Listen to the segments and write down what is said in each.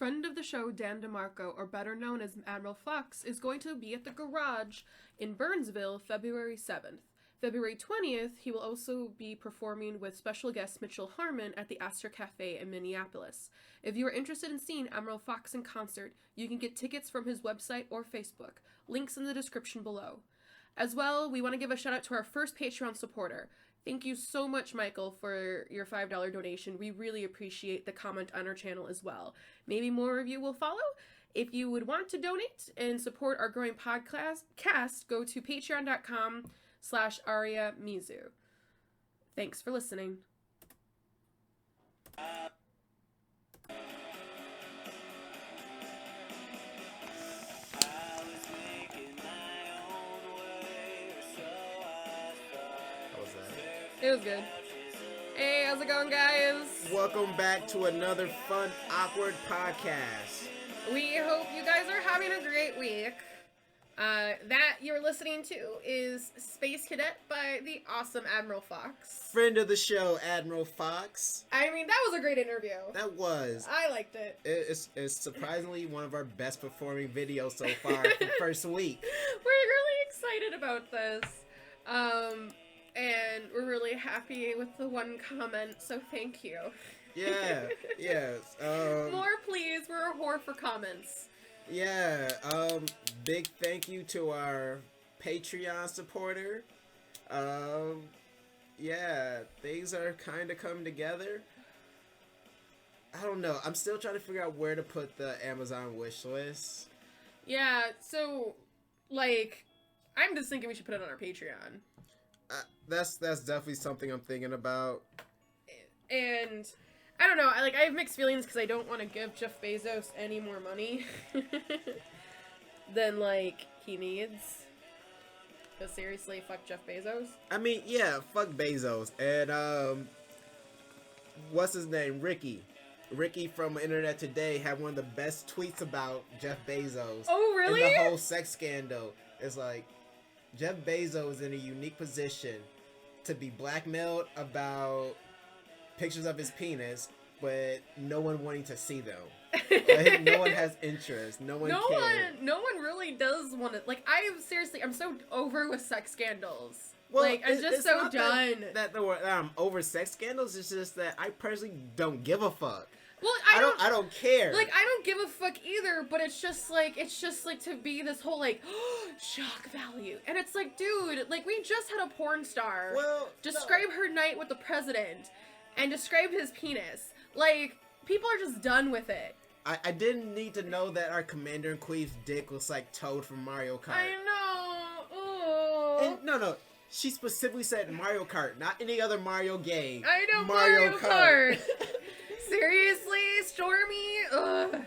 friend of the show, Dan DeMarco, or better known as Admiral Fox, is going to be at the Garage in Burnsville, February 7th. February 20th, he will also be performing with special guest Mitchell Harmon at the Astor Cafe in Minneapolis. If you are interested in seeing Admiral Fox in concert, you can get tickets from his website or Facebook. Links in the description below. As well, we want to give a shout out to our first Patreon supporter. Thank you so much, Michael, for your $5 donation. We really appreciate the comment on our channel as well. Maybe more of you will follow. If you would want to donate and support our growing podcast, go to patreon.com/Aria Mizu. Thanks for listening. It was good. Hey, how's it going, guys? Welcome back to another fun, awkward podcast. We hope you guys are having a great week. That you're listening to is Space Cadet by the awesome Admiral Fox. Friend of the show, Admiral Fox. I mean, that was a great interview. That was. I liked it. It's surprisingly one of our best performing videos so far for the first week. We're really excited about this. And we're really happy with the one comment, so thank you. Yeah, yes. More, please. We're a whore for comments. Yeah, big thank you to our Patreon supporter. Yeah, things are kind of coming together. I don't know. I'm still trying to figure out where to put the Amazon wish list. Yeah, so, like, I'm just thinking we should put it on our Patreon. That's definitely something I'm thinking about. And I don't know. I have mixed feelings because I don't want to give Jeff Bezos any more money than he needs. Because seriously, fuck Jeff Bezos. I mean, yeah, fuck Bezos. And what's his name? Ricky from Internet Today had one of the best tweets about Jeff Bezos. Oh, really? And the whole sex scandal. It's like, Jeff Bezos is in a unique position to be blackmailed about pictures of his penis, but no one wanting to see them. No one has interest. No one cares. No one really does want to. I'm so over with sex scandals. Well, I'm just so done. That I'm over sex scandals. It's just that I personally don't give a fuck. Well, I don't care. I don't give a fuck either, but it's just to be this whole shock value. And it's like, dude, we just had a porn star describe her night with the president and describe his penis. People are just done with it. I didn't need to know that our Commander in Queen's dick was like Toad from Mario Kart. I know. Oh. And, no. She specifically said Mario Kart, not any other Mario game. I know Mario Kart. Seriously, Stormy? Ugh.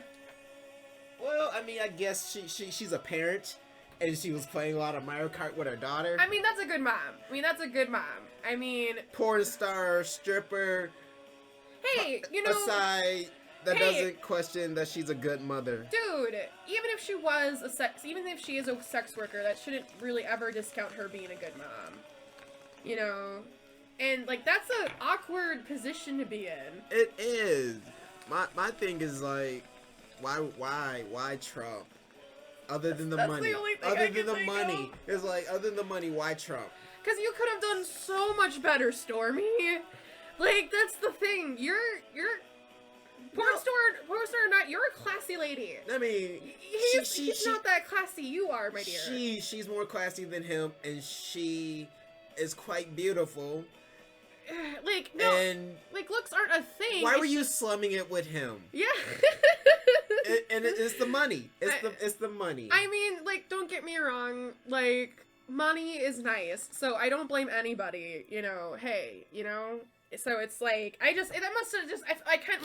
Well, I mean, I guess she's a parent, and she was playing a lot of Mario Kart with her daughter. I mean, that's a good mom. I mean... Porn star, stripper... Hey, aside, that doesn't question that she's a good mother. Dude, even if she is a sex worker, that shouldn't really ever discount her being a good mom. And, that's an awkward position to be in. It is. My thing is, why Trump? Other than the money. The only thing other than the money. It's other than the money, why Trump? Because you could have done so much better, Stormy. That's the thing. You're porn star or not, you're a classy lady. I mean, he's not that classy you are, my dear. She's more classy than him, and she is quite beautiful. Looks aren't a thing. Why were you slumming it with him? Yeah. It's the money. It's the money. I mean, don't get me wrong. Money is nice, so I don't blame anybody. Hey, So it's my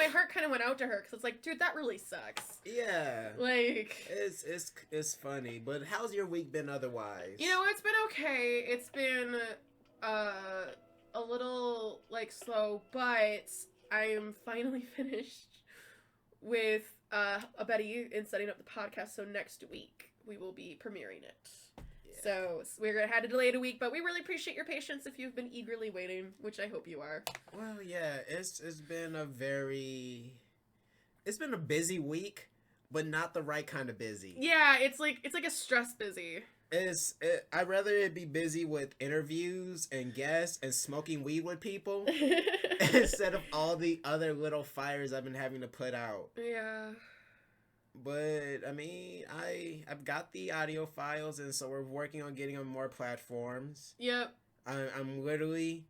heart kind of went out to her because it's dude, that really sucks. Yeah. It's funny, but how's your week been otherwise? It's been okay. It's been a little slow, but I am finally finished with Betty in setting up the podcast. So next week we will be premiering it. So we're gonna had to delay it a week, but we really appreciate your patience if you've been eagerly waiting, which I hope you are. Well, yeah, it's been a very it's been a busy week, but not the right kind of busy. Yeah, it's like a stress busy. I'd rather it be busy with interviews and guests and smoking weed with people instead of all the other little fires I've been having to put out. Yeah. But I mean, I've got the audio files, and so we're working on getting on more platforms. Yep. I'm literally,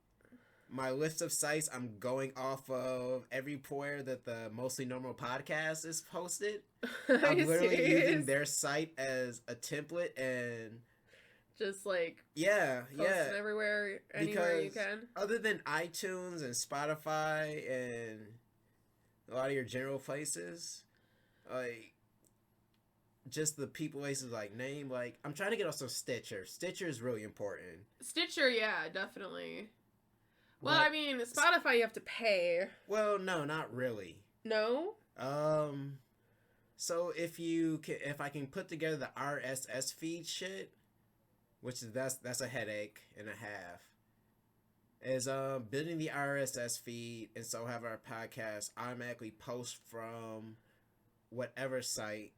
my list of sites I'm going off of everywhere that the Mostly Normal podcast is posted. I'm literally using their site as a template and just like yeah, posting everywhere, anywhere you can. Other than iTunes and Spotify and a lot of your general places, like just the people places like name, like I'm trying to get also Stitcher. Stitcher is really important. Stitcher, yeah, definitely. Well, I mean, Spotify you have to pay. Well, no, not really. No? So if I can put together the RSS feed shit, which is that's a headache and a half, is building the RSS feed, and so have our podcast automatically post from whatever site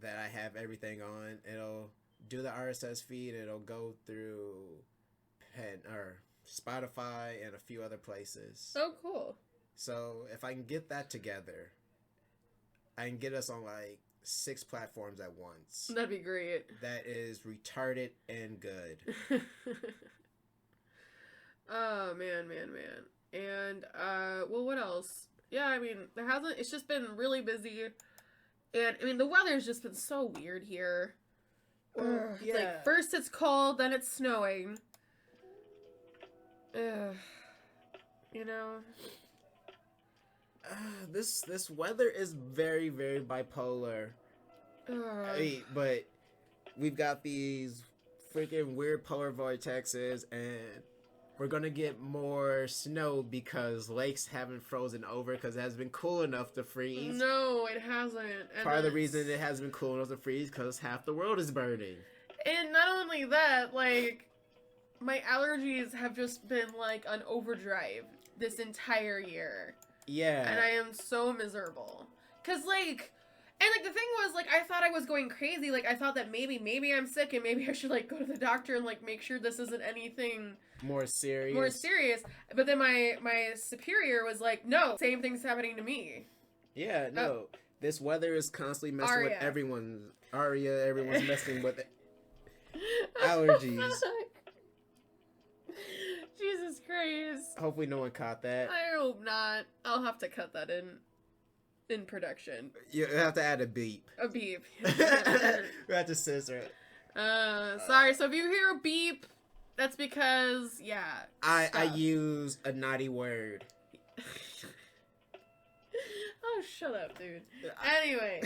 that I have everything on. It'll do the RSS feed. It'll go through Spotify and a few other places. Oh, cool. So if I can get that together, I can get us on like 6 platforms at once. That'd be great. That is retarded and good. Oh, man. And, well, what else? Yeah, I mean, it's just been really busy. And, I mean, the weather's just been so weird here. Yeah. It's like, first it's cold, then it's snowing. You know? This weather is very, very bipolar. But we've got these freaking weird polar vortexes, and we're gonna get more snow because lakes haven't frozen over because it hasn't been cool enough to freeze. No, it hasn't. And part of the reason it hasn't been cool enough to freeze because half the world is burning. And not only that, like, my allergies have just been like on overdrive this entire year. Yeah. And I am so miserable. Cause like, and like the thing was, like, I thought I was going crazy. Like, I thought that maybe I'm sick and maybe I should like go to the doctor and like make sure this isn't anything more serious. But then my superior was like, no, same thing's happening to me. Yeah, no. This weather is constantly messing with everyone's Aria. Everyone's messing with allergies. Jesus Christ. Hopefully no one caught that. I hope not. I'll have to cut that in production. You have to add a beep. A beep. We have to censor it. Sorry. So if you hear a beep, that's because, yeah. I use a naughty word. Oh, shut up, dude. Anyway.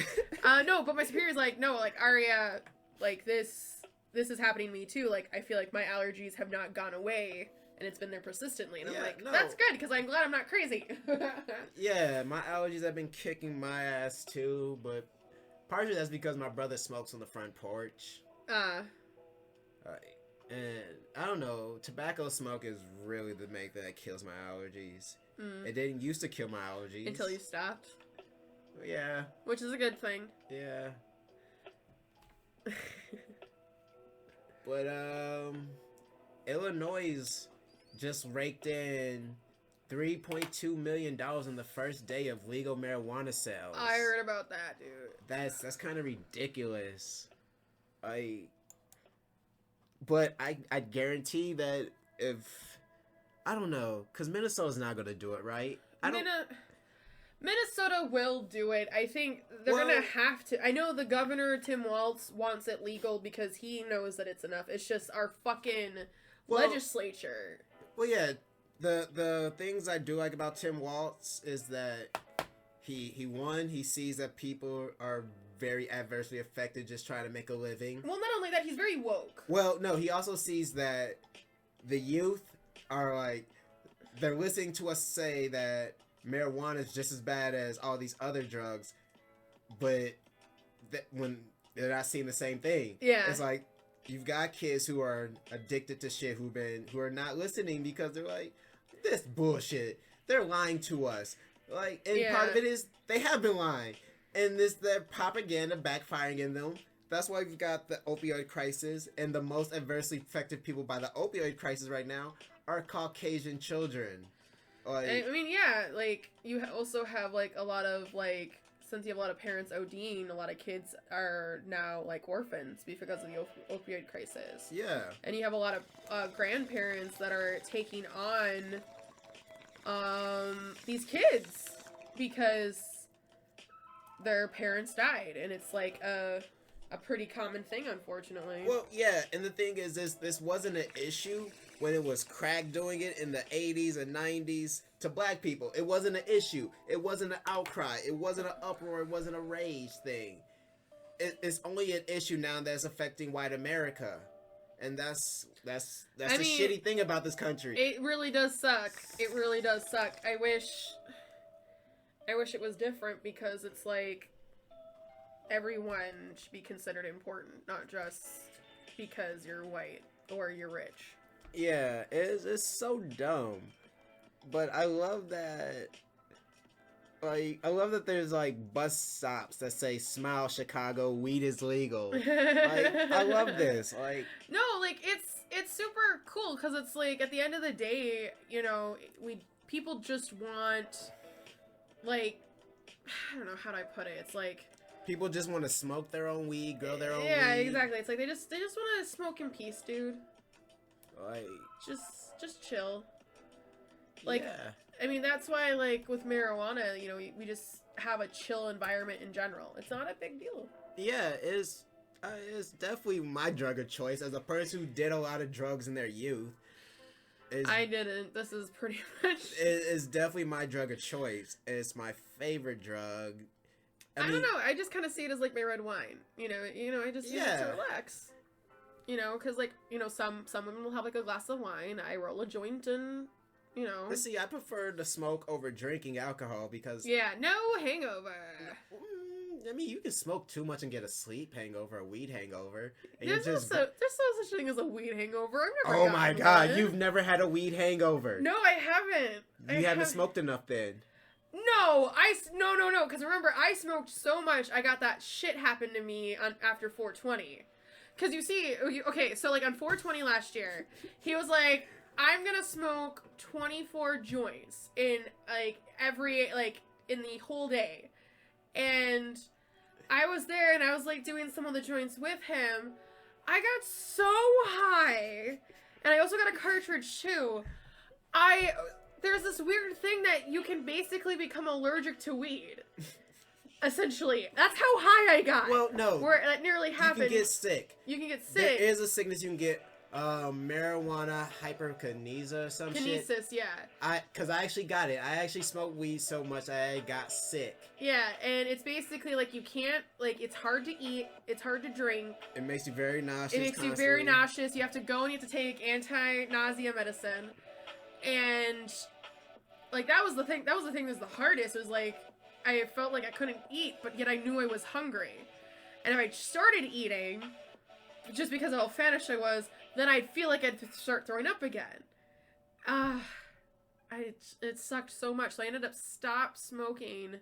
No, but my superior's like, no, like, Aria, like, this is happening to me too. Like, I feel like my allergies have not gone away, and it's been there persistently. And I'm like, that's good, because I'm glad I'm not crazy. Yeah, my allergies have been kicking my ass too, but partially that's because my brother smokes on the front porch. And I don't know, tobacco smoke is really the main thing that kills my allergies. It didn't used to kill my allergies. Until you stopped. Yeah. Which is a good thing. Yeah. But, Illinois just raked in $3.2 million on the first day of legal marijuana sales. I heard about that, dude. That's kind of ridiculous. But I guarantee that if, I don't know, because Minnesota's not going to do it, right? Minnesota will do it. I think they're going to have to. I know the governor, Tim Walz, wants it legal because he knows that it's enough. It's just our fucking legislature. Well, yeah, the things I do like about Tim Walz is that he sees that people are very adversely affected just trying to make a living. Well, not only that, he's very woke. Well, no, he also sees that the youth are like, they're listening to us say that marijuana is just as bad as all these other drugs, but when they're not seeing the same thing. Yeah. It's like, you've got kids who are addicted to shit who are not listening because they're like, this bullshit. They're lying to us. Like, and part of it is they have been lying, and this their propaganda backfiring in them. That's why we've got the opioid crisis, and the most adversely affected people by the opioid crisis right now are Caucasian children. Like, I mean, yeah, like, you also have, like, a lot of, like, since you have a lot of parents ODing, a lot of kids are now, like, orphans because of the opioid crisis. Yeah. And you have a lot of grandparents that are taking on these kids because their parents died, and it's, like, a pretty common thing, unfortunately. Well, yeah, and the thing is, this wasn't an issue when it was crack doing it in the 80s and 90s to black people. It wasn't an issue. It wasn't an outcry. It wasn't an uproar. It wasn't a rage thing. It's only an issue now that's affecting white America. And that's the shitty thing about this country. It really does suck. It really does suck. I wish it was different, because it's like everyone should be considered important, not just because you're white or you're rich. Yeah, it's so dumb. But I love that, like, there's, like, bus stops that say, "Smile, Chicago, weed is legal." Like, I love this. Like, no, like, it's super cool, because it's, like, at the end of the day, you know, people just want, like, I don't know, how do I put it? It's like, people just want to smoke their own weed, grow their own weed. Yeah, exactly. It's like they just want to smoke in peace, dude. Like, just chill. Like, yeah. I mean, that's why, like, with marijuana, you know, we just have a chill environment in general. It's not a big deal. Yeah, it's definitely my drug of choice as a person who did a lot of drugs in their youth. I didn't. This is pretty much. It's definitely my drug of choice. It's my favorite drug. I don't know. I just kind of see it as like my red wine. You know. I just use it to relax. You know, because, like, you know, some women will have, like, a glass of wine. I roll a joint and, you know. But see, I prefer to smoke over drinking alcohol because... Yeah, no hangover. I mean, you can smoke too much and get a sleep hangover, a weed hangover. And There's no such thing as a weed hangover. I've never Oh my god, one. you've never had a weed hangover. No, I haven't. You haven't smoked enough then. No, no, because remember, I smoked so much, I got that shit happen to me after 420. Because you see, okay, so, like, on 420 last year, he was like, I'm gonna smoke 24 joints in, like, in the whole day. And I was there, and I was, like, doing some of the joints with him. I got so high. And I also got a cartridge, too. There's this weird thing that you can basically become allergic to weed. Essentially. That's how high I got. Well, no. Where that nearly happened. You can get sick. There is a sickness you can get. Marijuana hyperkinesia or some shit. Kinesis, yeah. Because I actually got it. I actually smoked weed so much I got sick. Yeah, and it's basically like you can't, like, it's hard to eat, it's hard to dring. It makes you very nauseous. You very nauseous. You have to go and you have to take anti-nausea medicine. And, like, that was the thing that was the hardest. It was like, I felt like I couldn't eat, but yet I knew I was hungry. And if I started eating, just because of how famished I was, then I'd feel like I'd start throwing up again. It sucked so much. So I ended up stopped smoking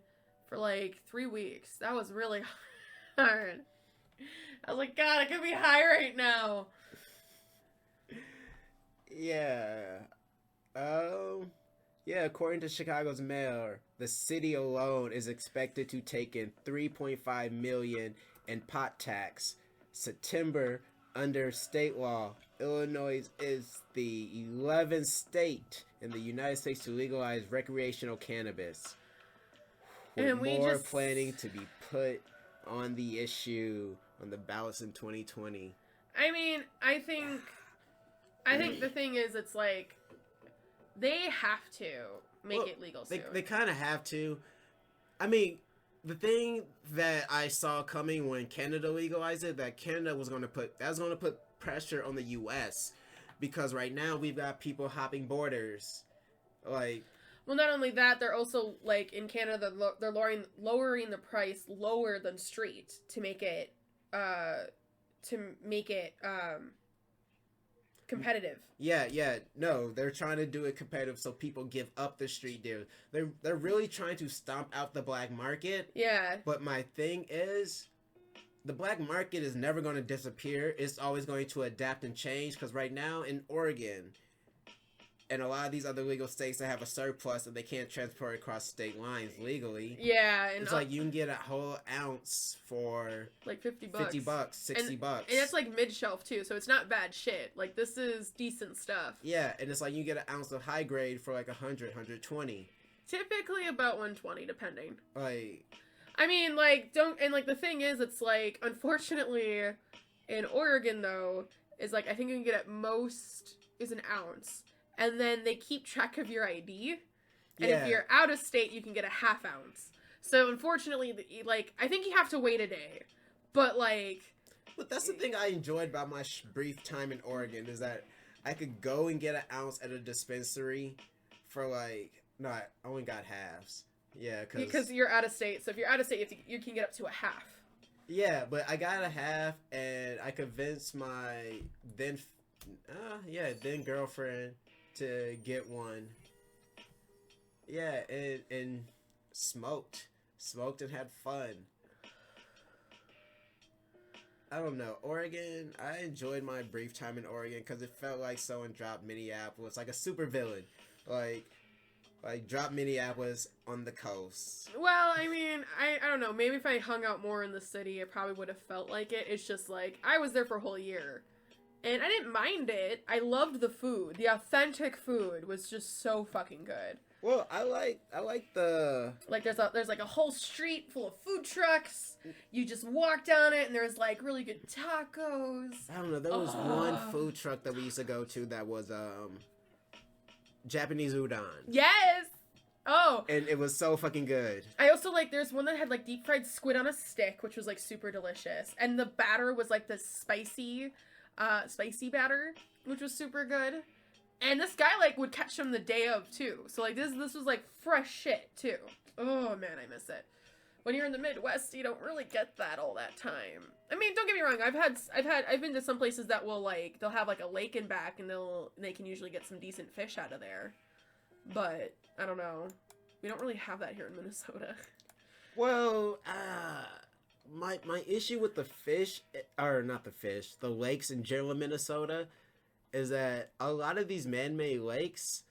for like 3 weeks. That was really hard. I was like, God, I could be high right now. Yeah. Yeah, according to Chicago's mayor, the city alone is expected to take in $3.5 million in pot tax. September, under state law, Illinois is the 11th state in the United States to legalize recreational cannabis. With more planning to be put on the issue on the ballots in 2020. I mean, I think the thing is, it's like, they have to make it legal soon. They kind of have to. I mean, the thing that I saw coming when Canada legalized it, that Canada was going to put pressure on the U.S. because right now we've got people hopping borders, like. Well, not only that, they're also, like, in Canada, they're lowering the price lower than street to make it competitive. Yeah. No, they're trying to do it competitive so people give up the street deals. They're really trying to stomp out the black market. Yeah. But my thing is, the black market is never going to disappear. It's always going to adapt and change. Because right now in Oregon and a lot of these other legal states that have a surplus and they can't transport across state lines legally. Yeah, and it's like you can get a whole ounce for like $50, $50, $60. And it's like mid-shelf too, so it's not bad shit. Like this is decent stuff. Yeah, and it's like you get an ounce of high grade for like 100, 120. Typically about 120, depending. Like, I mean, like the thing is, it's like unfortunately in Oregon though is like I think you can get at most is an ounce. And then they keep track of your ID. And if you're out of state, you can get a half ounce. So, unfortunately, like, I think you have to wait a day. But, like... But that's the thing I enjoyed about my brief time in Oregon, is that I could go and get an ounce at a dispensary for, like... No, I only got halves. Yeah, because you're out of state. So, if you're out of state, you can get up to a half. Yeah, but I got a half, and I convinced my then girlfriend to get one. Yeah, and smoked and had fun. I don't know, Oregon, I enjoyed my brief time in Oregon because it felt like someone dropped Minneapolis, like a super villain, like drop Minneapolis on the coast. Well, I mean, I don't know, maybe if I hung out more in the city, I probably would have felt like it. It's just like, I was there for a whole year. And I didn't mind it. I loved the food. The authentic food was just so fucking good. Well, I like the... Like, there's like a whole street full of food trucks. You just walk down it, and there's, like, really good tacos. I don't know. There was one food truck that we used to go to that was, Japanese udon. Yes! Oh. And it was so fucking good. I also, like, there's one that had, like, deep fried squid on a stick, which was, like, super delicious. And the batter was, like, this spicy batter, which was super good. And this guy, like, would catch them the day of, too. So, like, this was, like, fresh shit, too. Oh, man, I miss it. When you're in the Midwest, you don't really get that all that time. I mean, don't get me wrong, I've been to some places that will, like, they'll have, like, a lake in back, and they can usually get some decent fish out of there. But, I don't know. We don't really have that here in Minnesota. Well, my issue with the fish, or not the fish, the lakes in general in Minnesota, is that a lot of these man-made lakes,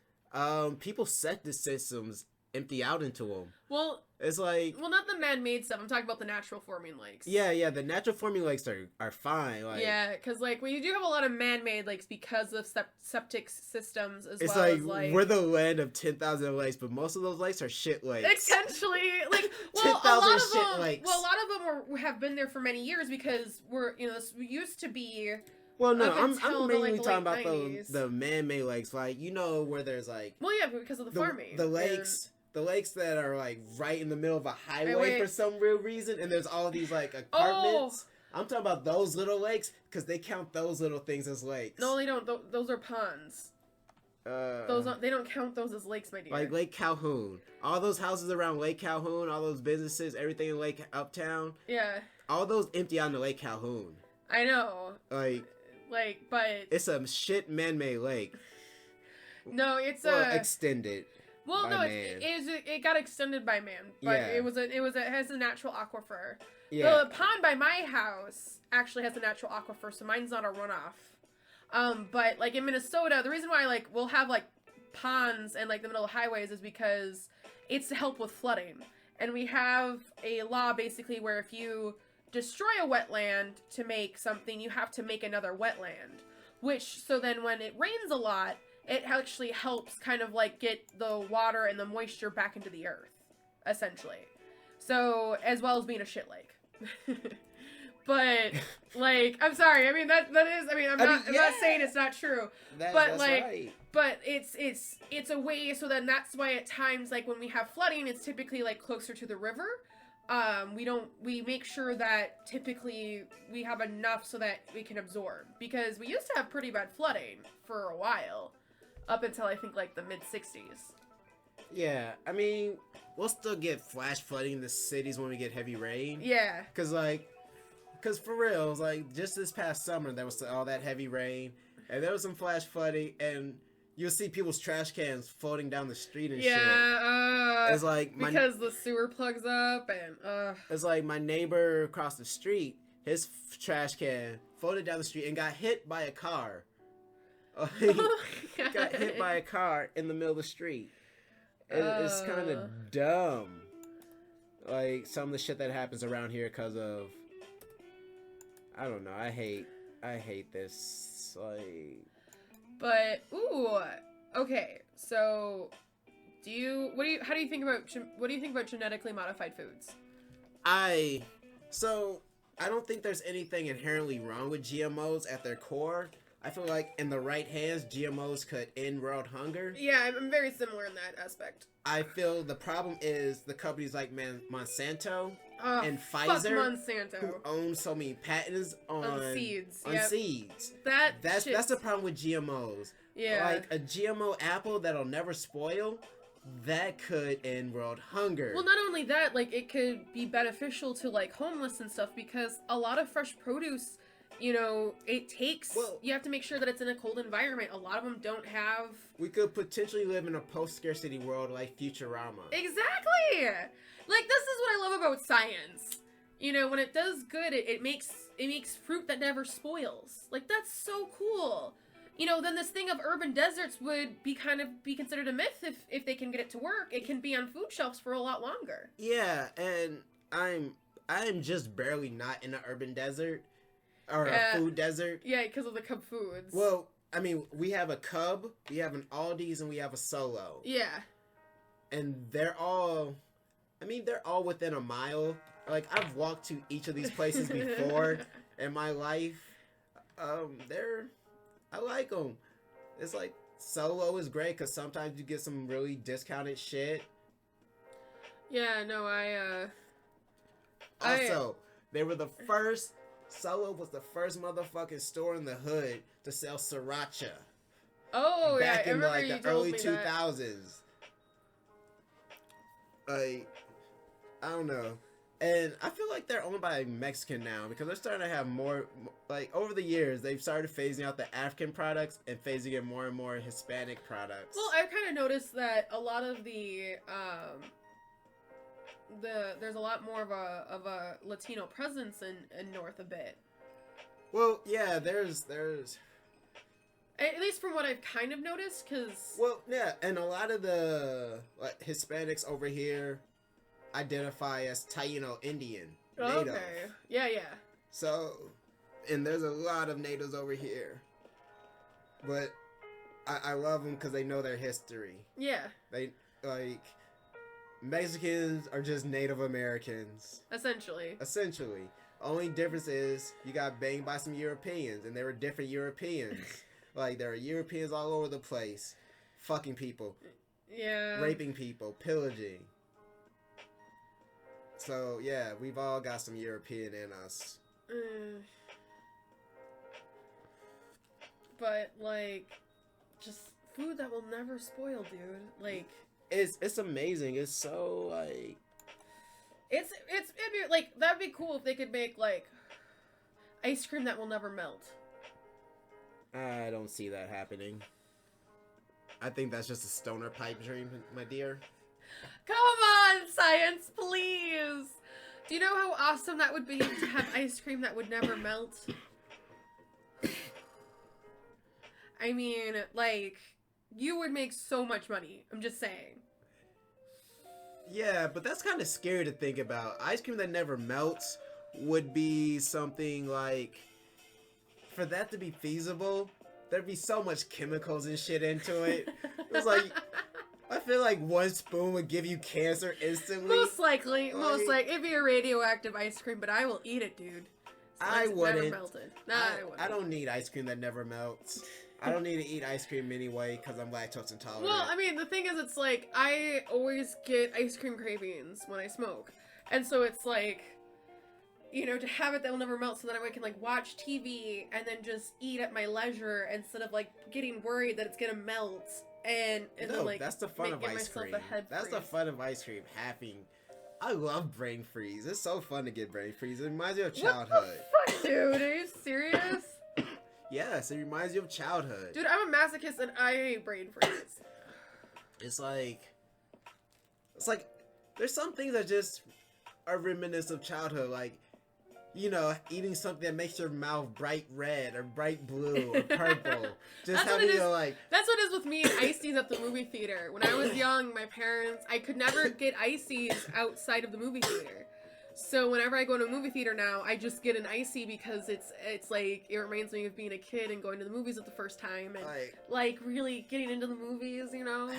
people septic systems empty out into them. Well, it's like... Well, not the man-made stuff. I'm talking about the natural forming lakes. Yeah, the natural forming lakes are fine. Like, yeah, because, like, we do have a lot of man-made lakes because of septic systems as it's well like, as, like... we're the land of 10,000 lakes, but most of those lakes are shit lakes. Essentially, like, well, 10,000 shit lakes. Well, a lot of them have been there for many years because this used to be... Well, no, I'm mainly the, talking like, about the man-made lakes, like, where there's, like... Well, yeah, because of the farming. The lakes... The lakes that are, like, right in the middle of a highway for some real reason, and there's all these, like, apartments. Oh. I'm talking about those little lakes, because they count those little things as lakes. No, they don't. Those are ponds. They don't count those as lakes, my dear. Like Lake Calhoun. All those houses around Lake Calhoun, all those businesses, everything in Lake Uptown. Yeah. All those empty out into Lake Calhoun. I know. But... It's a shit man-made lake. No, it's extended. Well, no, it got extended by man, but yeah. it has a natural aquifer. Yeah. The pond by my house actually has a natural aquifer, so mine's not a runoff. But like in Minnesota, the reason why like we'll have like ponds and like the middle of highways is because it's to help with flooding, and we have a law basically where if you destroy a wetland to make something, you have to make another wetland, so then when it rains a lot, it actually helps kind of like get the water and the moisture back into the earth, essentially. So, as well as being a shit lake. But, like, I'm sorry. I mean, that is, I mean, I'm not saying it's not true. But like, but it's a way, so then that's why at times, like, when we have flooding, it's typically, like, closer to the river. We make sure that typically we have enough so that we can absorb. Because we used to have pretty bad flooding for a while. Up until, I think, like, the mid-60s. Yeah, I mean, we'll still get flash flooding in the cities when we get heavy rain. Yeah. Because for real, it was like, just this past summer, there was all that heavy rain, And there was some flash flooding, and you'll see people's trash cans floating down the street and yeah, shit. It's like because the sewer plugs up, and it's like my neighbor across the street, his trash can floated down the street and got hit by a car. Got hit by a car in the middle of the street. It's kind of dumb. Like, some of the shit that happens around here because of... I don't know. I hate this. Like... But, ooh, okay. So, how do you think about genetically modified foods? I don't think there's anything inherently wrong with GMOs at their core. I feel like in the right hands, GMOs could end world hunger. Yeah, I'm very similar in that aspect. I feel the problem is the companies like Monsanto and fuck Pfizer, Monsanto, who own so many patents on seeds. Seeds. That's the problem with GMOs. Yeah, like a GMO apple that'll never spoil. That could end world hunger. Well, not only that, like, it could be beneficial to, like, homeless and stuff, because a lot of fresh produce, you know, it takes... Well, you have to make sure that it's in a cold environment. A lot of them don't have... We could potentially live in a post-scarcity world like Futurama. Exactly! Like, this is what I love about science. You know, when it does good, it makes fruit that never spoils. Like, that's so cool. You know, then this thing of urban deserts would be considered a myth if they can get it to work. It can be on food shelves for a lot longer. Yeah, and I'm just barely not in an urban desert or a food desert. Yeah, because of the Cub Foods. Well, I mean, we have a Cub, we have an Aldi's, and we have a Solo. Yeah. And they're all within a mile. Like, I've walked to each of these places before in my life. I like them. It's like, Solo is great because sometimes you get some really discounted shit. Yeah, no, they were the first... Solo was the first motherfucking store in the hood to sell sriracha. Oh, back yeah, in, like, the early 2000s. Like, I don't know. And I feel like they're owned by Mexican now because they're starting to have more, like, over the years, they've started phasing out the African products and phasing in more and more Hispanic products. Well, I've kind of noticed that a lot of there's a lot more of a Latino presence in North a bit. Well, yeah, there's... At least from what I've kind of noticed, because... Well, yeah, and a lot of the Hispanics over here identify as Taino Indian, Native. Okay. Yeah. So, and there's a lot of natives over here. But I love them because they know their history. Yeah. They, like, Mexicans are just Native Americans. Essentially. Only difference is you got banged by some Europeans, and they were different Europeans. Like, there are Europeans all over the place. Fucking people. Yeah. Raping people. Pillaging. So, yeah, we've all got some European in us. But, like, just food that will never spoil, dude. Like... It's amazing. It's so, like... It'd be, like, that'd be cool if they could make, like, ice cream that will never melt. I don't see that happening. I think that's just a stoner pipe dream, my dear. Come on, science, please! Do you know how awesome that would be to have ice cream that would never melt? I mean, like, you would make so much money. I'm just saying. Yeah, but that's kind of scary to think about. Ice cream that never melts would be something like... For that to be feasible, there'd be so much chemicals and shit into it. It's like... I feel like one spoon would give you cancer instantly. Most likely. It'd be a radioactive ice cream, but I will eat it, dude. I wouldn't. Never melted. Nah, I wouldn't. I don't need ice cream that never melts. I don't need to eat ice cream anyway because I'm lactose intolerant. Well, I mean, the thing is, it's like, I always get ice cream cravings when I smoke. And so it's like, you know, to have it that will never melt so that I can, like, watch TV and then just eat at my leisure instead of, like, getting worried that it's gonna melt. And then, like, that's the fun of ice cream. That's the fun of ice cream. I love brain freeze. It's so fun to get brain freeze. It reminds me of childhood. What the fuck, dude? Are you serious? Yes, it reminds you of childhood. Dude, I'm a masochist and I hate brain freeze. It's like there's some things that just are reminiscent of childhood, like, you know, eating something that makes your mouth bright red or bright blue or purple. Just having like... That's what it is with me and ices at the movie theater. When I was young, my parents, I could never get ices outside of the movie theater. So whenever I go to a movie theater now, I just get an icy because it's like, it reminds me of being a kid and going to the movies at the first time and like really getting into the movies, you know?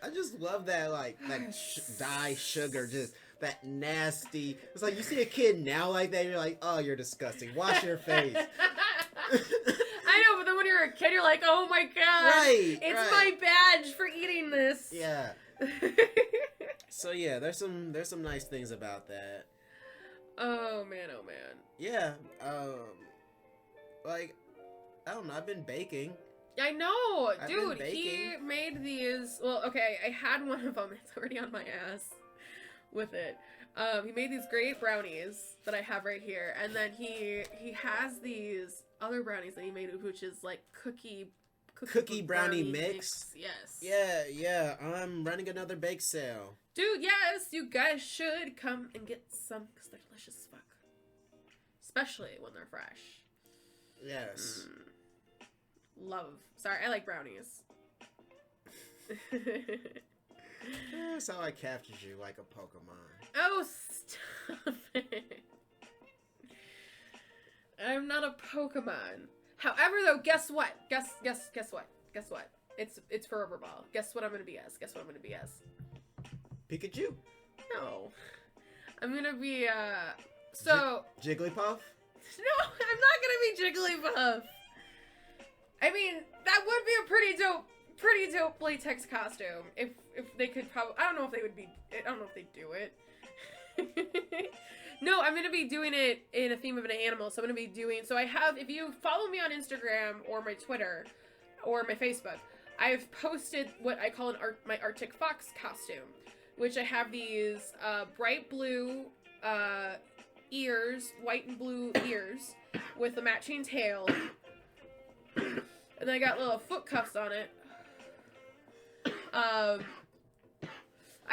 I just love that, like, that dye sugar, just that nasty. It's like, you see a kid now like that, you're like, oh, you're disgusting. Wash your face. I know, but then when you're a kid, you're like, oh my god, right, it's my badge for eating this. Yeah. So yeah, there's some nice things about that. Oh man. Yeah. Like, I don't know. I've been baking. I know, dude. He made these. Well, okay, I had one of them. It's already on my ass with it. He made these great brownies that I have right here, and then he has these other brownies that he made, which is like cookie brownie mix. Yes. Yeah. I'm running another bake sale. Dude, yes, you guys should come and get some because they're delicious as fuck. Especially when they're fresh. Yes. Love. Sorry, I like brownies. That's how I captured you, like a Pokemon. Oh, stop it. I'm not a Pokemon. However, though, guess what? Guess what? It's Forever Ball. Guess what I'm gonna be as? Pikachu? No. I'm gonna be, so... Jigglypuff? No, I'm not gonna be Jigglypuff. I mean, that would be a pretty dope latex costume. If they could probably... I don't know if they would be... I don't know if they'd do it. No, I'm gonna be doing it in a theme of an animal. So I'm gonna be doing... So I have... If you follow me on Instagram or my Twitter or my Facebook, I've posted what I call my Arctic Fox costume. Which I have these bright blue ears, white and blue ears, with a matching tail. And then I got little foot cuffs on it. I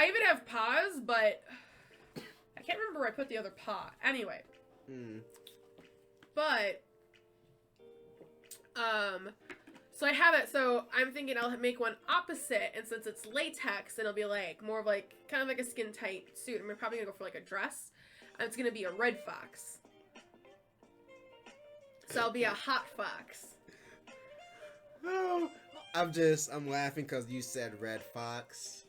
even have paws, but I can't remember where I put the other paw. Anyway. But, so I have it, so I'm thinking I'll make one opposite, and since it's latex, it'll be like, more of like, kind of like a skin-tight suit. I'm probably gonna go for like a dress, and it's gonna be a red fox. So I'll be a hot fox. Oh, I'm laughing because you said red fox.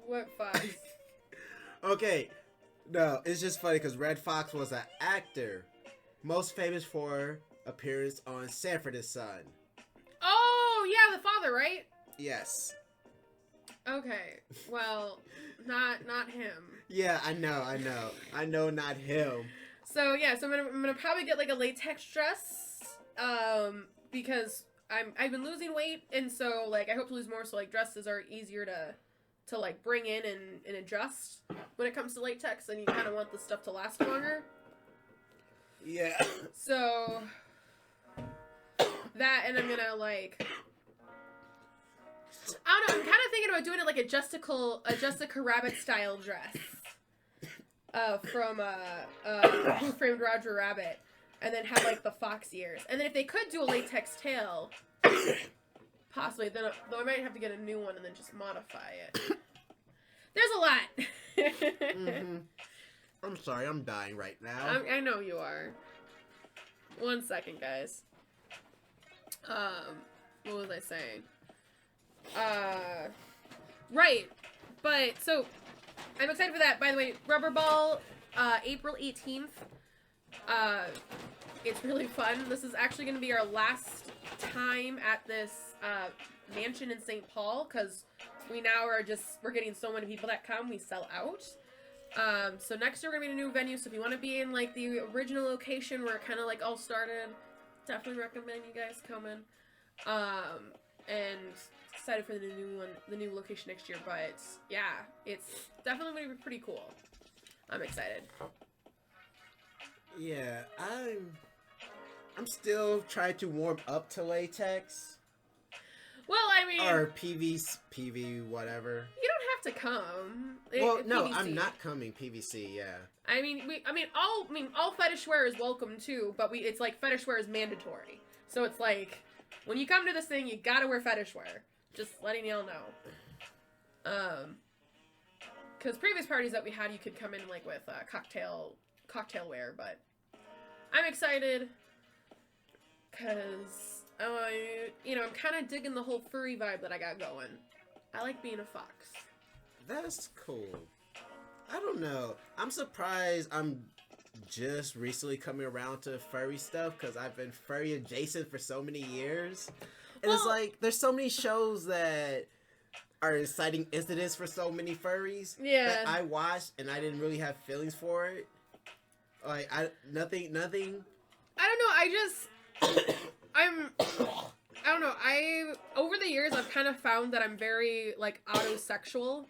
What fox? Okay, no, it's just funny because Red Fox was an actor, most famous for appearance on Sanford and Son. Oh, yeah, the father, right? Yes. Okay, well, not him. Yeah, I know, not him. So yeah, so I'm gonna probably get like a latex dress, because I've been losing weight, and so like I hope to lose more. So like dresses are easier to like bring in and adjust when it comes to latex, and you kind of want the stuff to last longer. Yeah. So that, and I'm gonna like, I don't know, I'm kind of thinking about doing it like a Jessica Rabbit style dress. From Who Framed Roger Rabbit, and then have like the fox ears, and then if they could do a latex tail, possibly, then though I might have to get a new one and then just modify it. There's a lot. Mm-hmm. I'm sorry, I'm dying right now. I know you are. 1 second, guys. What was I saying? Right, but so I'm excited for that. By the way, Rubber Ball, April 18th. It's really fun. This is actually going to be our last time at this mansion in St. Paul, because we now are we're getting so many people that come, we sell out. So next year we're going to be in a new venue, so if you want to be in like the original location where it kind of like all started, definitely recommend you guys coming. And excited for the new location next year, but yeah, it's definitely going to be pretty cool. I'm excited. Yeah, I'm still trying to warm up to latex. Well, I mean, or PV, whatever. You don't have to come. Well, no, PVC. I'm not coming. PVC, yeah. I mean, all fetish wear is welcome too, but it's like fetish wear is mandatory. So it's like, when you come to this thing, you gotta wear fetish wear. Just letting y'all know. Because previous parties that we had, you could come in like with cocktail wear, but I'm excited because I'm kind of digging the whole furry vibe that I got going. I like being a fox. That's cool. I don't know. I'm surprised I'm just recently coming around to furry stuff because I've been furry adjacent for so many years. And it's like, there's so many shows that are inciting incidents for so many furries that I watched and I didn't really have feelings for it. Like, nothing. I don't know, I don't know, over the years, I've kind of found that I'm very, like, autosexual.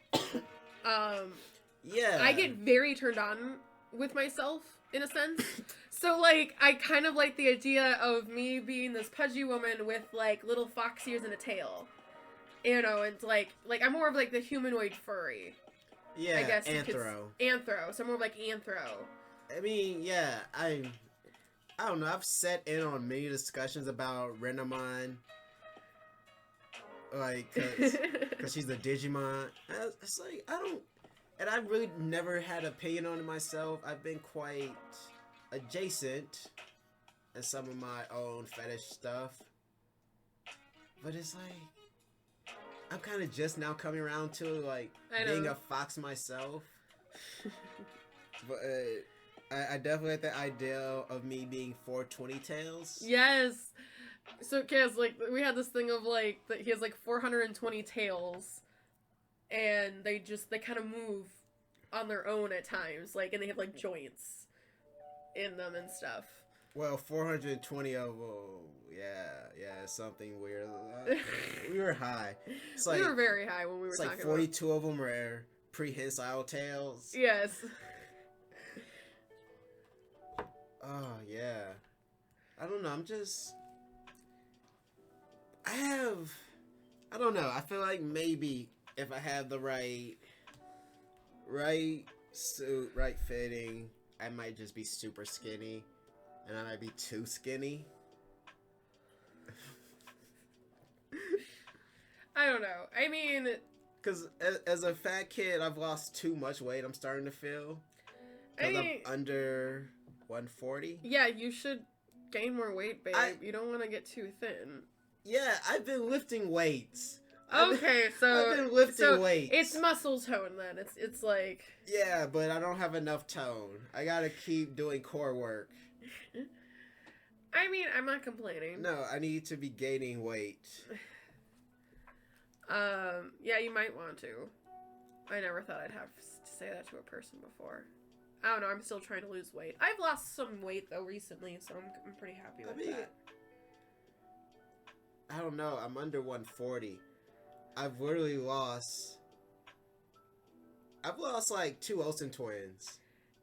Yeah. I get very turned on with myself, in a sense. So, like, I kind of like the idea of me being this pudgy woman with, like, little fox ears and a tail. It's like I'm more of, like, the humanoid furry. Yeah, I guess anthro. Anthro, so more of, like, anthro. I mean, yeah, I don't know, I've sat in on many discussions about Renamon. Like, cause she's a Digimon. It's like, and I really never had an opinion on it myself. I've been quite adjacent in some of my own fetish stuff. But it's like, I'm kind of just now coming around to, like, being a fox myself. But I definitely like the idea of me being 420 tails. Yes. So, Kaz, like, we had this thing of, like, that he has, like, 420 tails, and they kind of move on their own at times, like, and they have, like, joints in them and stuff. Well, 420 of them, yeah, something weird. We were high. It's like, we were very high when we were talking about. It's like 42 of them are prehensile tails. Yes. Oh, yeah. I don't know, I don't know, I feel like maybe if I had the right suit, right fitting, I might just be super skinny, and I might be too skinny. I don't know. I mean, because as a fat kid, I've lost too much weight. I'm starting to feel. Because I'm under 140. Yeah, you should gain more weight, babe. You don't want to get too thin. Yeah, I've been lifting weights. Okay, so I've been lifting weights. It's muscle tone then. It's like, yeah, but I don't have enough tone. I gotta keep doing core work. I mean, I'm not complaining. No, I need to be gaining weight. Yeah, you might want to. I never thought I'd have to say that to a person before. I don't know, I'm still trying to lose weight. I've lost some weight, though, recently, so I'm pretty happy with that. I don't know, I'm under 140. I've literally lost, like, 2 Olsen twins.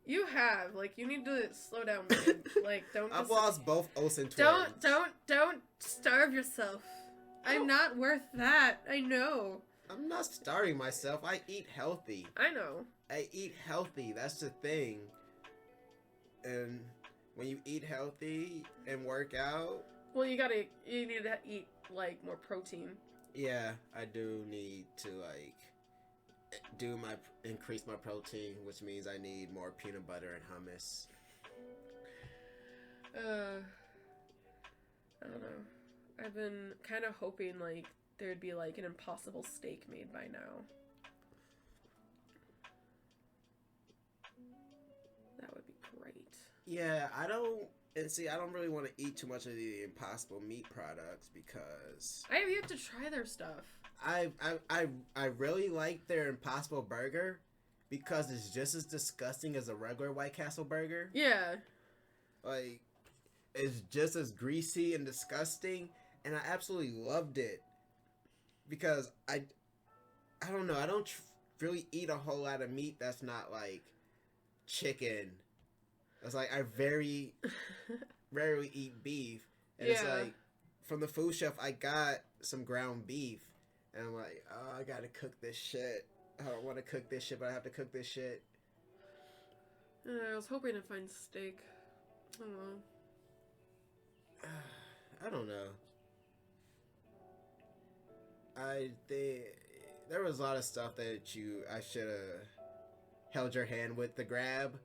You have. Like, you need to slow down, man. Like, don't I've lost both Olsen twins. Don't starve yourself. I'm not worth that. I know. I'm not starving myself. I eat healthy. I know. I eat healthy. That's the thing. And when you eat healthy and work out... Well, you need to eat, like, more protein. Yeah, I do need to, like, increase my protein, which means I need more peanut butter and hummus. I don't know. I've been kind of hoping, like, there'd be, like, an impossible steak made by now. That would be great. Yeah, I don't really want to eat too much of the Impossible meat products because... I have yet to try their stuff. I really like their Impossible Burger because it's just as disgusting as a regular White Castle burger. Yeah. Like, it's just as greasy and disgusting, and I absolutely loved it because I don't know, I don't really eat a whole lot of meat that's not, like, chicken. It's like, rarely eat beef, and it's Yeah. like from the food shelf I got some ground beef, and I'm like, oh, I gotta cook this shit. I don't want to cook this shit, but I have to cook this shit. I was hoping to find steak. I don't know. I don't know. I think there was a lot of stuff that I should have held your hand with to grab,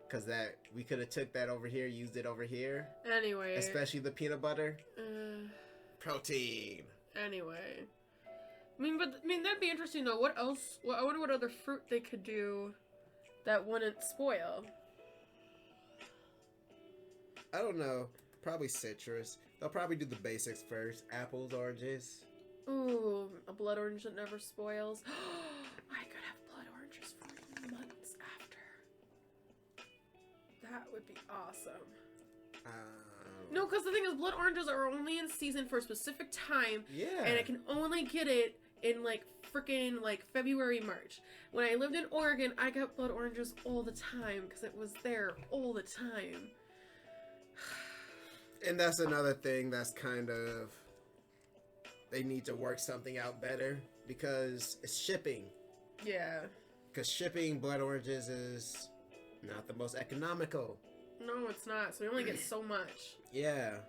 because that we could have took that over here, used it over here. Anyway. Especially the peanut butter. Protein. Anyway. That'd be interesting though. What else? I wonder what other fruit they could do that wouldn't spoil. I don't know. Probably citrus. They'll probably do the basics first. Apples, oranges. Ooh, a blood orange that never spoils. I could have blood oranges for months after. That would be awesome. No, because the thing is, blood oranges are only in season for a specific time. Yeah. And I can only get it in freaking February, March. When I lived in Oregon, I got blood oranges all the time because it was there all the time. And that's another thing that's kind of, they need to work something out better, because it's shipping. Yeah. Because shipping blood oranges is not the most economical. No, it's not. So we only get so much. Yeah.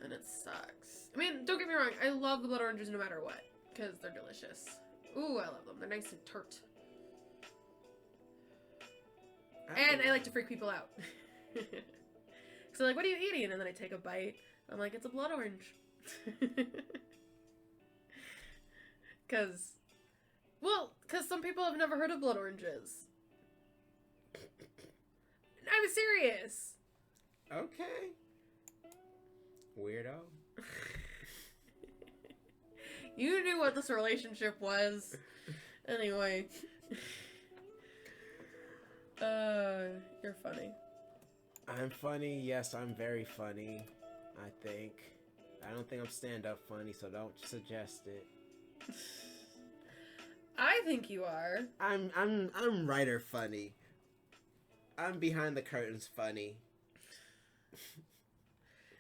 And it sucks. Don't get me wrong. I love the blood oranges no matter what, because they're delicious. Ooh, I love them. They're nice and tart. And I like to freak people out. So what are you eating? And then I take a bite. I'm like, it's a blood orange. Because some people have never heard of blood oranges. I'm serious. Okay. Weirdo. You knew what this relationship was. Anyway. You're funny. I'm funny. Yes, I'm very funny. I think. I don't think I'm stand-up funny, so don't suggest it. I think you are. I'm writer funny. I'm behind the curtains funny.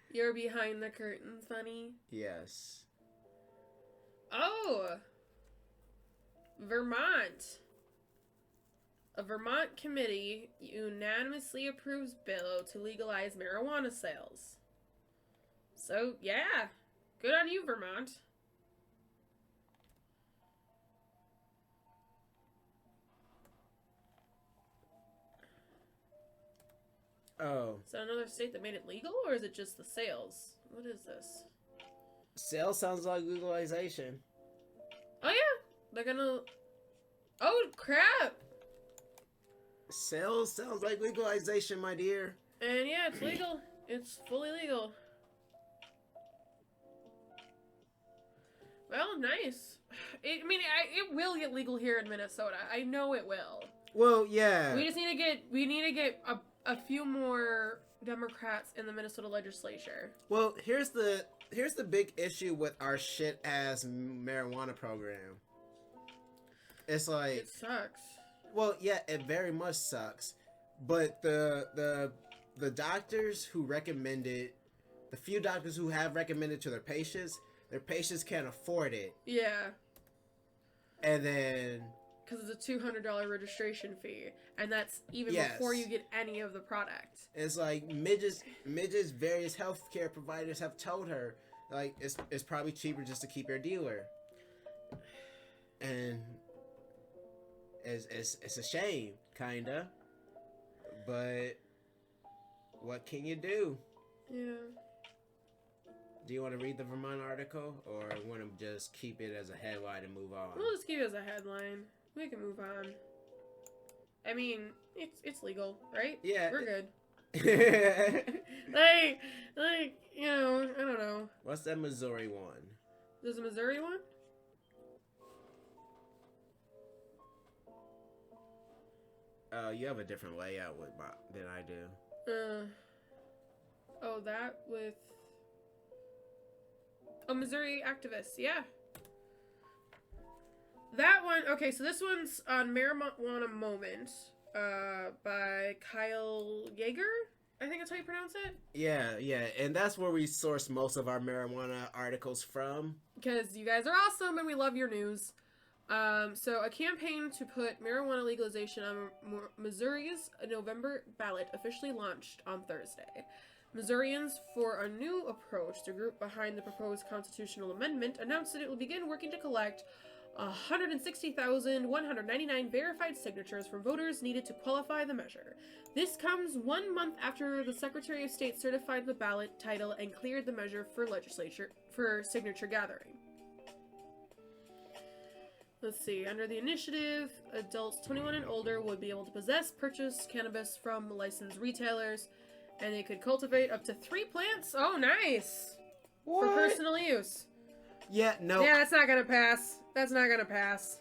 You're behind the curtains funny? Yes. Oh! Vermont. A Vermont committee unanimously approves bill to legalize marijuana sales. So, yeah. Good on you, Vermont. Oh. Is that another state that made it legal, or is it just the sales? What is this? Sales sounds like legalization. Oh, yeah. They're gonna... Oh, crap! Sales sounds like legalization, my dear. And yeah, it's legal. It's fully legal. Well, nice. It will get legal here in Minnesota. I know it will. Well, yeah. We need to get a few more Democrats in the Minnesota legislature. Well, here's the big issue with our shit ass marijuana program. It's like, it sucks. Well, yeah, it very much sucks. But the doctors who recommended, the few doctors who have recommended to their patients can't afford it. Yeah. And then... Because it's a $200 registration fee. And that's even Yes. before you get any of the product. It's like Midge's various healthcare providers have told her, like, it's probably cheaper just to keep your dealer. And it's a shame, kinda. But what can you do? Yeah. Do you want to read the Vermont article, or want to just keep it as a headline and move on? We'll just keep it as a headline. We can move on. I mean, it's legal, right? Yeah. We're good. I don't know. What's that Missouri one? There's a Missouri one? You have a different layout than I do. That with... Oh, Missouri activists, yeah. That one, okay, so this one's on Marijuana Moment, by Kyle Yeager? I think that's how you pronounce it. Yeah, and that's where we source most of our marijuana articles from. Because you guys are awesome and we love your news. So a campaign to put marijuana legalization on Missouri's November ballot officially launched on Thursday. Missourians for a New Approach, the group behind the proposed constitutional amendment, announced that it will begin working to collect 160,199 verified signatures from voters needed to qualify the measure. This comes 1 month after the Secretary of State certified the ballot title and cleared the measure for signature gathering. Let's see. Under the initiative, adults 21 and older would be able to purchase cannabis from licensed retailers, and they could cultivate up to 3 plants. Oh, nice! What? For personal use. Yeah, no. Yeah, that's not gonna pass. That's not gonna pass.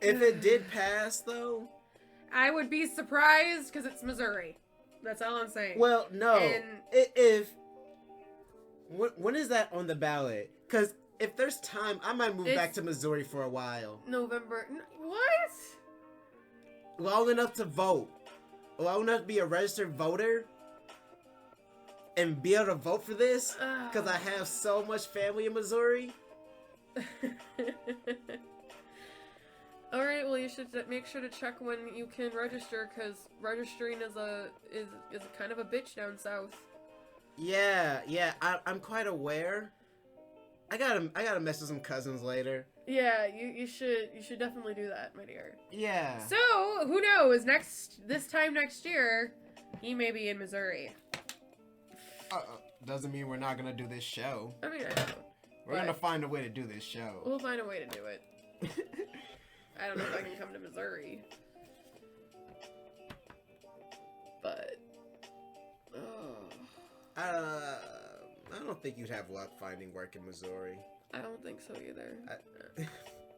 If it did pass, though... I would be surprised, because it's Missouri. That's all I'm saying. Well, no. And when is that on the ballot? Because if there's time, I might move back to Missouri for a while. November... What? Long enough to vote. Long enough to be a registered voter. And be able to vote for this. Because I have so much family in Missouri. Alright, well you should make sure to check when you can register, because registering is kind of a bitch down south. Yeah, I'm quite aware. I gotta mess with some cousins later. Yeah, you should definitely do that, my dear. Yeah. So, who knows, this time next year, he may be in Missouri. Doesn't mean we're not gonna do this show. I mean, I know. We're gonna find a way to do this show. We'll find a way to do it. I don't know if I can come to Missouri. But... I don't think you'd have luck finding work in Missouri. I don't think so either.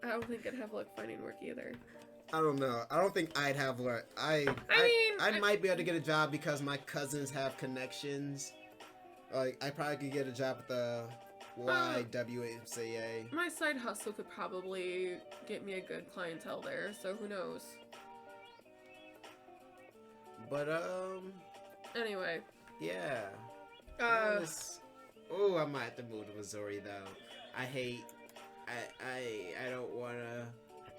I don't think I'd have luck finding work either. I don't know. I don't think I'd have luck. I might be able to get a job because my cousins have connections. Like, I probably could get a job at the YWCA. My side hustle could probably get me a good clientele there, so who knows. But, anyway. Yeah. I might have to move to Missouri, though. I don't want to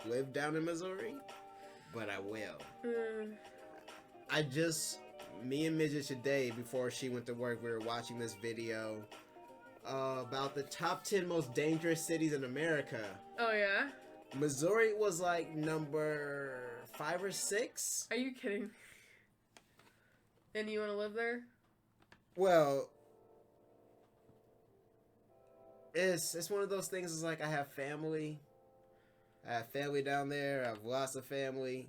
live down in Missouri, but I will. Me and Midget today, before she went to work, we were watching this video about the top 10 most dangerous cities in America. Oh, yeah? Missouri was like number 5 or 6. Are you kidding? And you want to live there? Well, it's one of those things. It's like I have family. I have family down there. I have lots of family.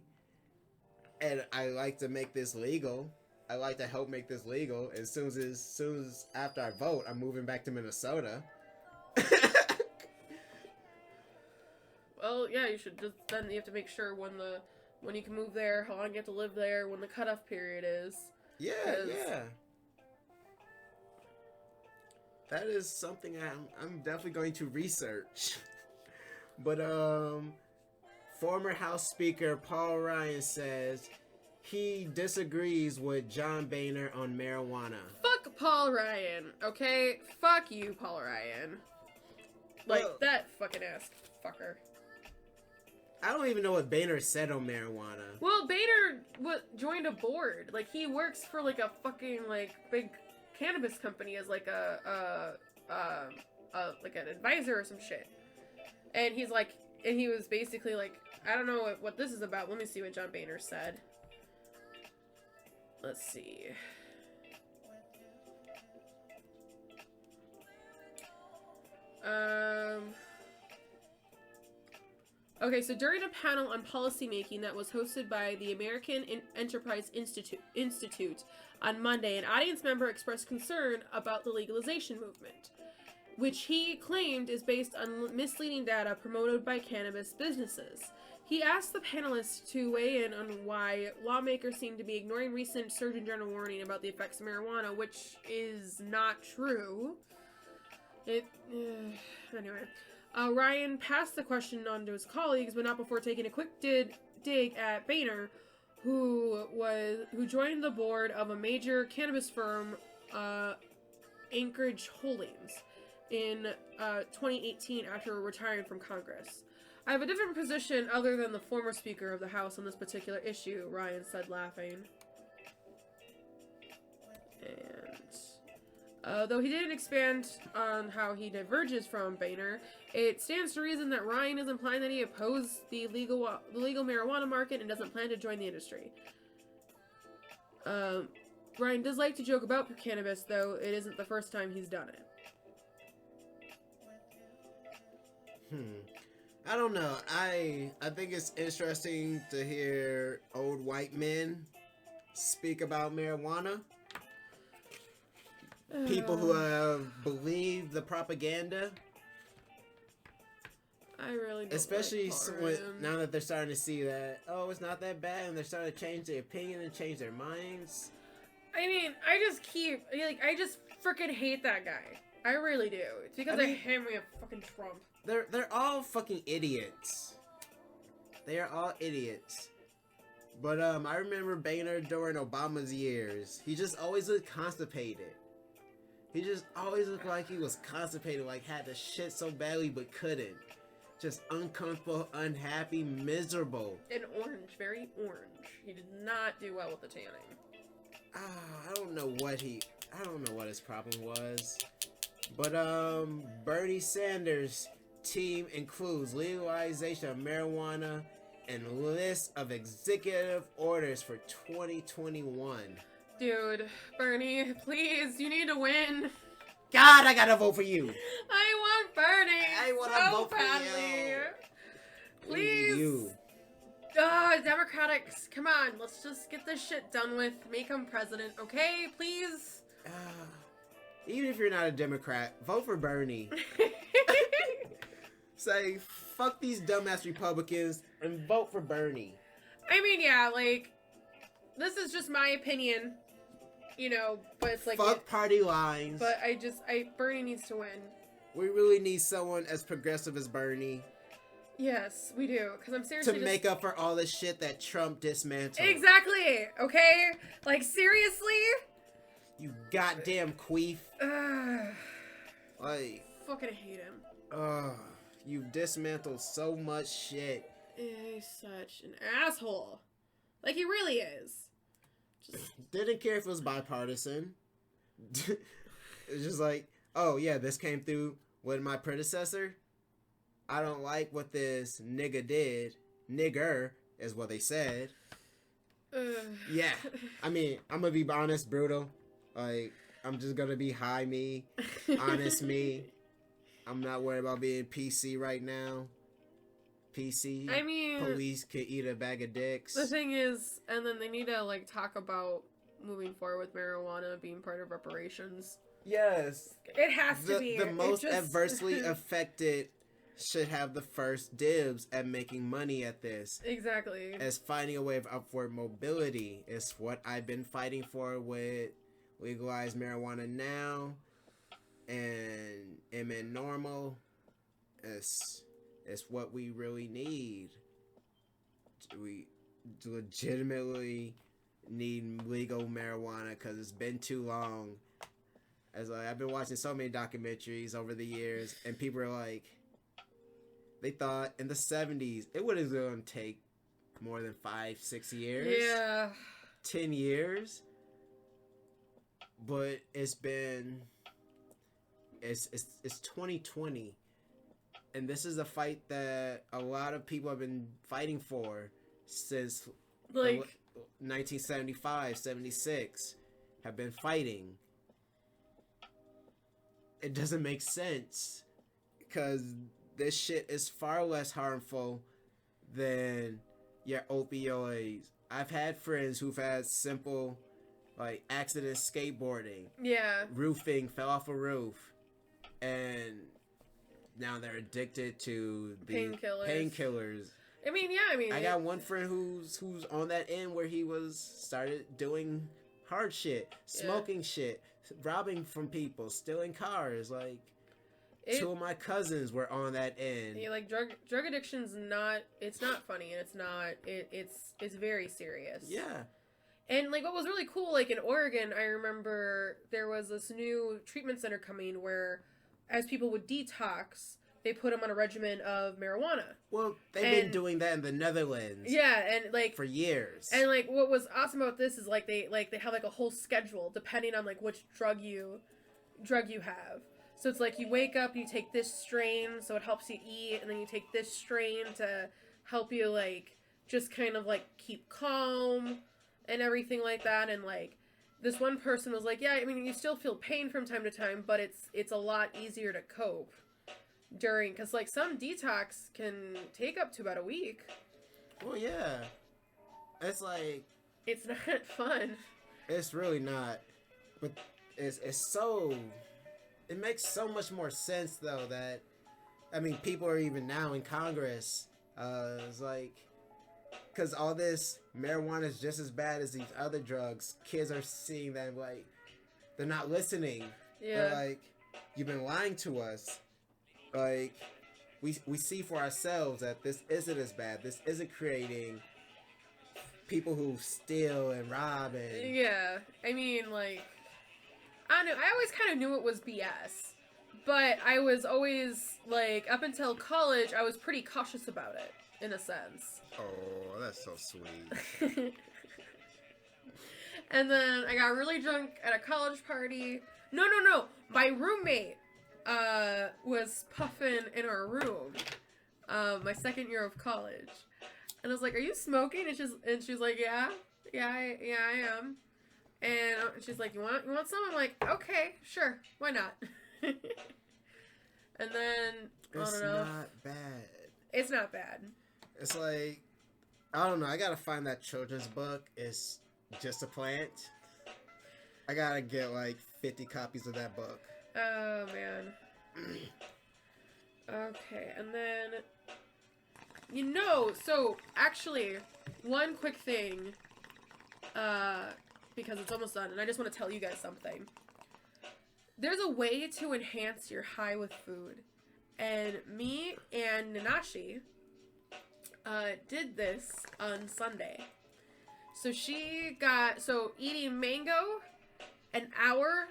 And I like to make this legal. I like to help make this legal. As soon as after I vote, I'm moving back to Minnesota. Well, yeah, you should just, then you have to make sure when you can move there, how long you have to live there, when the cutoff period is. Yeah. That is something I'm definitely going to research. But former House Speaker Paul Ryan says he disagrees with John Boehner on marijuana. Fuck Paul Ryan, okay? Fuck you, Paul Ryan. Like, that fucking ass fucker. I don't even know what Boehner said on marijuana. Well, Boehner joined a board. Like, he works for, like, a fucking, like, big cannabis company as, like, like an advisor or some shit. And he was basically like, I don't know what this is about. Let me see what John Boehner said. Let's see. Okay, so during a panel on policymaking that was hosted by the American Enterprise Institute on Monday, an audience member expressed concern about the legalization movement, which he claimed is based on misleading data promoted by cannabis businesses. He asked the panelists to weigh in on why lawmakers seem to be ignoring recent Surgeon General warning about the effects of marijuana, which is not true. Anyway. Ryan passed the question on to his colleagues, but not before taking a quick dig at Boehner, who joined the board of a major cannabis firm, Anchorage Holdings, in 2018 after retiring from Congress. I have a different position other than the former Speaker of the House on this particular issue, Ryan said, laughing. And though he didn't expand on how he diverges from Boehner, it stands to reason that Ryan is implying that he opposed the legal marijuana market and doesn't plan to join the industry. Ryan does like to joke about cannabis, though it isn't the first time he's done it. I don't know. I think it's interesting to hear old white men speak about marijuana. People who have believed the propaganda. I really don't. Especially like now that they're starting to see that, oh, it's not that bad, and they're starting to change their opinion and change their minds. I mean, I just freaking hate that guy. I really do. It's because I hate me a fucking Trump. They're all fucking idiots. They are all idiots. But I remember Boehner during Obama's years. He just always looked constipated. He just always looked like he was constipated, like had to shit so badly but couldn't. Just uncomfortable, unhappy, miserable. And orange, very orange. He did not do well with the tanning. I don't know what his problem was. But Bernie Sanders' team includes legalization of marijuana and list of executive orders for 2021. Dude, Bernie, please, you need to win. God, I gotta vote for you. I want Bernie. I want to vote for you. Please. You. Democrats, come on, let's just get this shit done with. Make him president, okay? Please. Even if you're not a Democrat, vote for Bernie. Say, fuck these dumbass Republicans and vote for Bernie. I mean, yeah, like, this is just my opinion, you know, but it's like... Fuck party lines. But Bernie needs to win. We really need someone as progressive as Bernie. Yes, we do, because I'm seriously to make up for all the shit that Trump dismantled. Exactly, okay? Like, seriously? You goddamn queef. Like... Fucking hate him. You've dismantled so much shit. He's such an asshole. Like, he really is. Didn't care if it was bipartisan. It's just like, oh yeah, this came through with my predecessor. I don't like what this nigga did. Nigger is what they said. Yeah. I mean, I'm gonna be honest, brutal. Like, I'm just gonna be high me, honest me. I'm not worried about being PC right now. PC. I mean, police could eat a bag of dicks. The thing is, and then they need to, like, talk about moving forward with marijuana being part of reparations. Yes. It has to be. The most adversely affected should have the first dibs at making money at this. Exactly. As finding a way of upward mobility is what I've been fighting for with legalized marijuana now and MN normal. It's what we really need. We legitimately need legal marijuana because it's been too long. As I've been watching so many documentaries over the years, and people are like, they thought in the 70s it would have going to take more than 5-6 years. Yeah. 10 years. But it's 2020. And this is a fight that a lot of people have been fighting for since like 1975, 76 have been fighting. It doesn't make sense because this shit is far less harmful than your opioids. I've had friends who've had simple, like, accidents skateboarding. Yeah. Roofing, fell off a roof. And now they're addicted to the painkillers. I got one friend who's on that end where he started doing hard shit, smoking shit, robbing from people, stealing cars, like... Two of my cousins were on that end. Yeah, like drug addiction's not. It's not funny, and it's not. It's very serious. Yeah. And like what was really cool, like in Oregon, I remember there was this new treatment center coming where, as people would detox, they put them on a regimen of marijuana. Well, they've been doing that in the Netherlands. Yeah, and like for years. And like what was awesome about this is like they have like a whole schedule depending on like which drug you have. So it's like you wake up, you take this strain, so it helps you eat, and then you take this strain to help you like just kind of like keep calm and everything like that. And like this one person was like, yeah, I mean you still feel pain from time to time, but it's a lot easier to cope during, because like some detox can take up to about a week. Well, yeah, it's like it's not fun. It's really not, but it's so. It makes so much more sense though that, I mean, people are even now in Congress. It's like, because all this marijuana is just as bad as these other drugs. Kids are seeing that like they're not listening. Yeah. They're like, you've been lying to us. Like, we see for ourselves that this isn't as bad. This isn't creating people who steal and rob and... Yeah. I mean, like, I don't know. I always kind of knew it was BS. But I was always, like, up until college, I was pretty cautious about it, in a sense. Oh, that's so sweet. And then I got really drunk at a college party. No. My roommate was puffing in our room, my second year of college, and I was like, "Are you smoking?" And she's like, "Yeah, I am." And she's like, "You want some?" I'm like, "Okay, sure, why not?" And then it's not bad. It's not bad. It's like, I don't know. I gotta find that children's book. It's Just a Plant. I gotta get like 50 copies of that book. Oh, man. Okay, and then, so, actually, one quick thing, because it's almost done, and I just want to tell you guys something. There's a way to enhance your high with food, and me and Nanashi, did this on Sunday. So eating mango an hour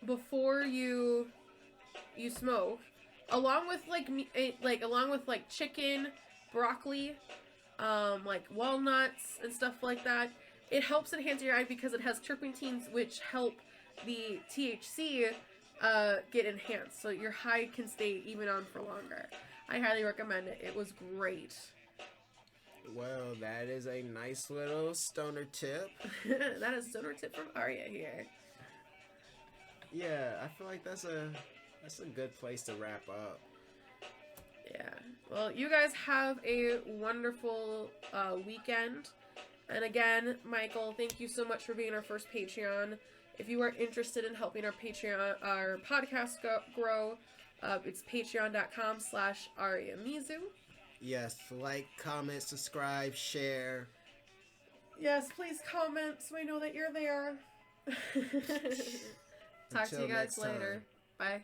before you smoke, along with like chicken, broccoli, like walnuts and stuff like that. It helps enhance your eye because it has terpenes, which help the THC get enhanced, so your high can stay even on for longer. I highly recommend it. It was great. Well, that is a nice little stoner tip. That is a stoner tip from Aria here. Yeah, I feel like that's a good place to wrap up. Yeah. Well, you guys have a wonderful weekend. And again, Michael, thank you so much for being our first Patreon. If you are interested in helping our podcast grow, it's patreon.com/Aria Mizu. Yes, like, comment, subscribe, share. Yes, please comment so I know that you're there. Talk to you guys later. Bye.